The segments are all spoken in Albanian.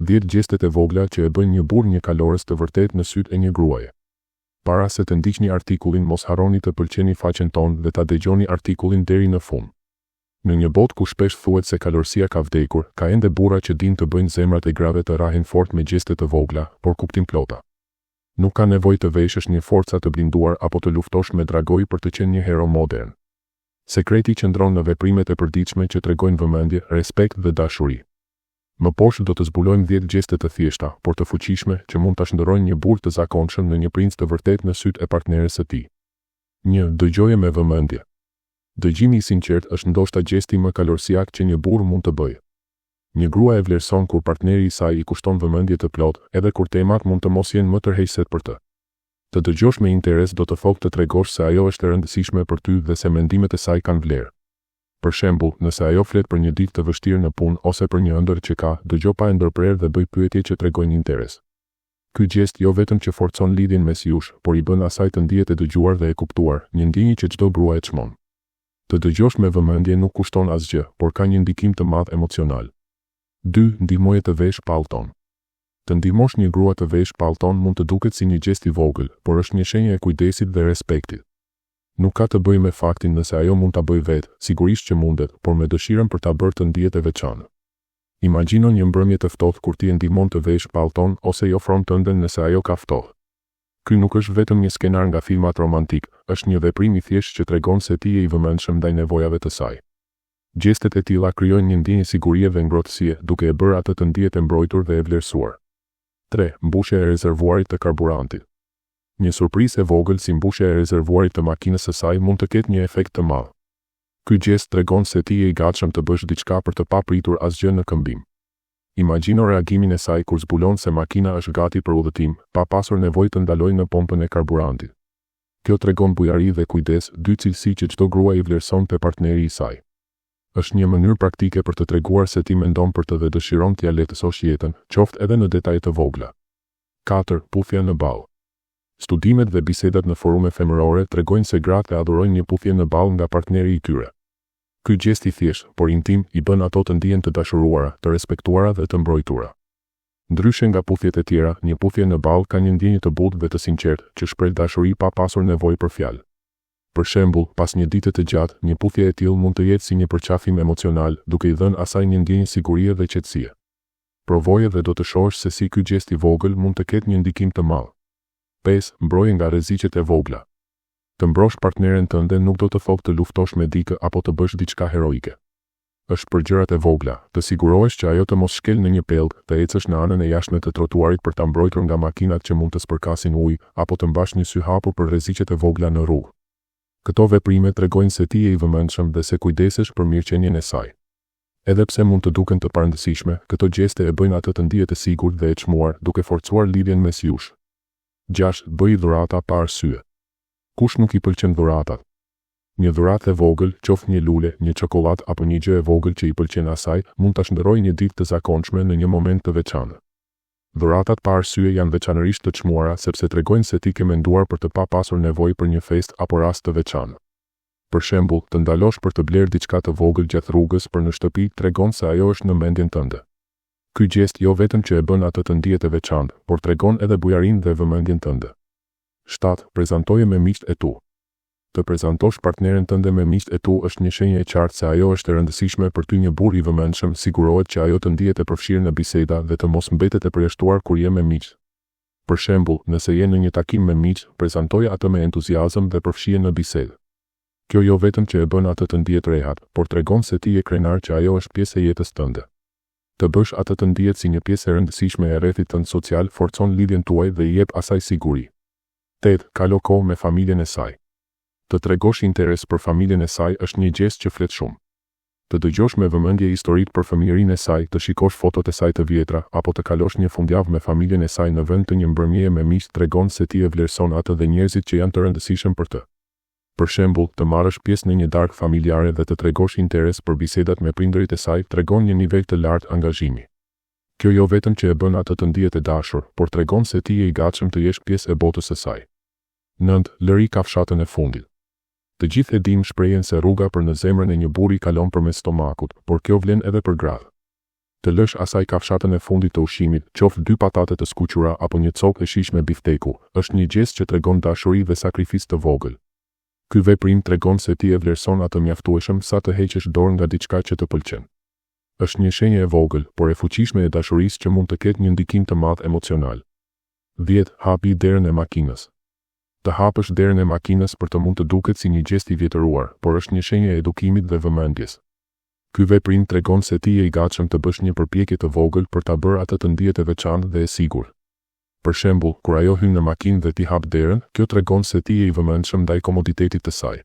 10 gjestet e vogla që e bëjnë një burr një kalorës të vërtet në sytë e një gruaje. Para se të ndiqni artikullin, mos harroni të pëlqeni faqen tonë dhe ta dëgjoni artikullin deri në fund. Në një botë ku shpesh thuhet se kalorësia ka vdekur, ka ende burra që dinë të bëjnë zemrat e grave të rahin fort me gjeste të vogla, por kuptim plota. Nuk ka nevojë të veshësh një forca të blinduar apo të luftosh me dragoj për të qenë një hero modern. Sekreti qëndron në veprimet e përditshme që tregojnë vëmendje, respekt dhe dashuri. Më poshtë do të zbulojmë 10 gjeste të thjeshta, por të fuqishme që mund ta shndërrojnë një burr të zakonshëm në një princ të vërtet në sytë e partneres së tij. 1. Dëgjoje me vëmendje. Dëgjimi i sinqert është ndoshta gjesti më kalorësiak që një burr mund të bëjë. Një grua e vlerëson kur partneri i saj i kushton vëmendje të plotë, edhe kur temat mund të mos jenë më tërheqëse për të. Të dëgjosh me interes do të thotë të tregosh se ajo është e rëndësishme për ty dhe se mendimet e saj kanë vlerë. Për shembull, nëse ajo flet për një ditë të vështirë në punë ose për një ëndër që ka, dëgjo pa e ndërprerë dhe bëj pyetje që tregojnë interes. Ky gjest jo vetëm që forcon lidhjen mes jush, por i bën asaj të ndihet e dëgjuar dhe e kuptuar, një ndjenjë që çdo grua e çmon. Të dëgjosh me vëmendje nuk kushton asgjë, por ka një ndikim të madh emocional. 2. Ndihmoje të vesh pallton. Të ndihmosh një grua të vesh pallton mund të duket si një gjest i vogël, por është një shenjë e kujdesit dhe respektit. Nuk ka të bëjë me faktin nëse ajo mund ta bëjë vetë, sigurisht që mundet, por me dëshirën për ta bërë të ndihet e veçantë. Imagjino një mbrëmje të ftohtë kur ti e ndihmon të vesh pallton ose i ofron tënden nëse ajo ka ftohtë. Ky nuk është vetëm një skenar nga filmat romantik, është një veprim i thjeshtë që tregon se ti je i vëmendshëm ndaj nevojave të saj. Gjestet e tilla krijojnë një ndjenjë sigurie dhe ngrohtësie, duke e bërë atë të ndihet e mbrojtur dhe e vlerësuar. 3. Mbushje e rezervuarit të karburantit. Një surprizë e vogël si mbushja e rezervuarit të makinës së saj mund të ketë një efekt të madh. Ky gjest tregon se ti je i gatshëm të bësh diçka për të papritur asgjë në këmbim. Imagjino reagimin e saj kur zbulon se makina është gati për udhëtim, pa pasur nevojë të ndalojë në pompën e karburantit. Kjo tregon bujari dhe kujdes, dy cilësi që çdo grua i vlerëson te partneri i saj. Është një mënyrë praktike për të treguar se ti mendon për të dhe dëshiron t'ia lehtësosh jetën, qoftë edhe në detaje të vogla. 4. Puthje në ball. Studimet dhe bisedat në forume femërore tregojnë se gratë e adhurojnë një puthje në ball nga partneri i tyre. Ky gjest i thjeshtë, por intim, i bën ato të ndihen të dashuruara, të respektuara dhe të mbrojtura. Ndryshe nga puthjet e tjera, një puthje në ball ka një ndjenjë të butë dhe të sinqertë, që shpreh dashuri pa pasur nevojë për fjalë. Për shembull, pas një dite të gjatë, një puthje e tillë mund të jetë si një përqafim emocional, duke i dhënë asaj një ndjenjë sigurie dhe qetësie. Provoje dhe do të shohësh se si ky gjest i vogël mund të ketë një ndikim të madh. 5. Mbroje nga rreziqet e vogla. Të mbrosh partneren tënde nuk do të thotë të luftosh me dikë apo të bësh diçka heroike. Është për gjërat e vogla, të sigurohesh që ajo të mos shkel në një pellg, të ecësh në anën e jashtme të trotuarit për ta mbrojtur nga makinat që mund të spërkasin ujë, apo të mbash një sy hapur për rreziqet e vogla në rrugë. Këto veprime tregojnë se ti je i vëmendshëm dhe se kujdesesh për mirëqenien e saj. Edhe pse mund të duken të parëndësishme, këto gjeste e bëjnë atë të ndihet e sigurt dhe e çmuar, duke forcuar lidhjen mes jush. 6. Bëj dhurata pa arsye. Kush nuk i pëlqen dhuratat? Një dhuratë e vogël, qoftë një lule, një çokoladë apo një gjë e vogël që i pëlqen asaj, mund ta shndërrojë një ditë të zakonshme në një moment të veçantë. Dhuratat pa arsye janë veçanërisht të çmuara sepse tregojnë se ti ke menduar për të pa pasur nevojë për një festë apo rast të veçantë. Për shembull, të ndalosh për të blerë diçka të vogël gjatë rrugës për në shtëpi tregon se ajo është në mendjen tënde. Ky gjest jo vetëm që e bën atë të ndihet e veçantë, por tregon edhe bujarinë dhe vëmendjen tënde. 7. Prezantoje me miqtë e tu. Të prezantosh partneren tënde me miqtë e tu është një shenjë e qartë se ajo është e rëndësishme për ty. Një burr i vëmendshëm sigurohet që ajo të ndihet e përfshirë në biseda dhe të mos mbetet e përjashtuar kur je me miq. Për shembull, nëse je në një takim me miq, prezantoje atë me entuziazëm dhe përfshije në bisedë. Kjo jo vetëm që e bën atë të ndihet rehat, por tregon se ti je krenar që ajo është pjesë e jetës tënde. Të bësh atë të ndihet si një pjesë e rëndësishme e rrethit tënd social forcon lidhjen tuaj dhe i jep asaj siguri. 8. Kalo kohë me familjen e saj. Të tregosh interes për familjen e saj është një gjest që flet shumë. Të dëgjosh me vëmendje historitë për fëmijërinë e saj, të shikosh fotot e saj të vjetra, apo të kalosh një fundjavë me familjen e saj në vend të një mbrëmjeje me miq tregon se ti e vlerëson atë dhe njerëzit që janë të rëndësishëm për të. Për shembull, të marrësh pjesë në një darkë familjare dhe të tregosh interes për bisedat me prindërit e saj tregon një nivel të lartë angazhimi. Kjo jo vetëm që e bën atë të ndihet e dashur, por tregon se ti je i gatshëm të jesh pjesë e botës së saj. 9. Lëri kafshatën e fundit. Të gjithë e dim shprehjen se rruga për në zemrën e një burri kalon përmes stomakut, por kjo vlen edhe për gratë. Të lësh asaj kafshatën e fundit të ushqimit, qoftë 2 patate të skuqura apo një copë e shijshme bifteku, është një gest që tregon dashuri dhe sakrificë të vogël. Ky veprim tregon se ti e vlerëson atë mjaftueshëm sa të heqësh dorë nga diçka që të pëlqen. Është një shenjë e vogël, por e fuqishme e dashurisë që mund të ketë një ndikim të madh emocional. 10. Hapi derën e makinës. Të hapësh derën e makinës për të mund të duket si një gjest i vjetëruar, por është një shenjë e edukimit dhe vëmendjes. Ky veprim tregon se ti je i gatshëm të bësh një përpjekje të vogël për ta bërë atë të ndihet e veçantë dhe e sigurt. Për shembull, kur ajo hyn në makinë dhe ti hap derën, kjo tregon se ti je i vëmendshëm ndaj komoditetit të saj.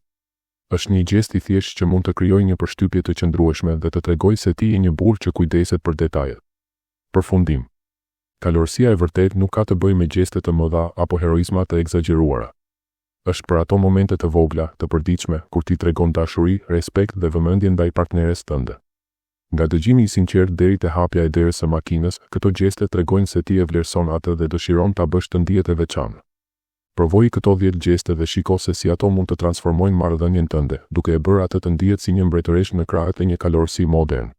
Është një gjest i thjeshtë që mund të krijojë një përshtypje të qëndrueshme dhe të tregojë se ti je një burr që kujdeset për detajet. Përfundim. Kalorësia e vërtet nuk ka të bëjë me gjeste të mëdha apo heroizma të egzageruara. Është për ato momente të vogla, të përditshme, kur ti tregon dashuri, respekt dhe vëmendje ndaj partneres tënde. Nga dëgjimi i sinqert deri te hapja e derës së makinës, këto gjeste tregojnë se ti e vlerëson atë dhe dëshiron ta bësh të ndihet e veçantë. Provoji këto 10 gjeste dhe shiko se si ato mund të transformojnë marrëdhënien tënde, duke e bërë atë të ndihet si një mbretëresh në krahët e një kalorësi modern.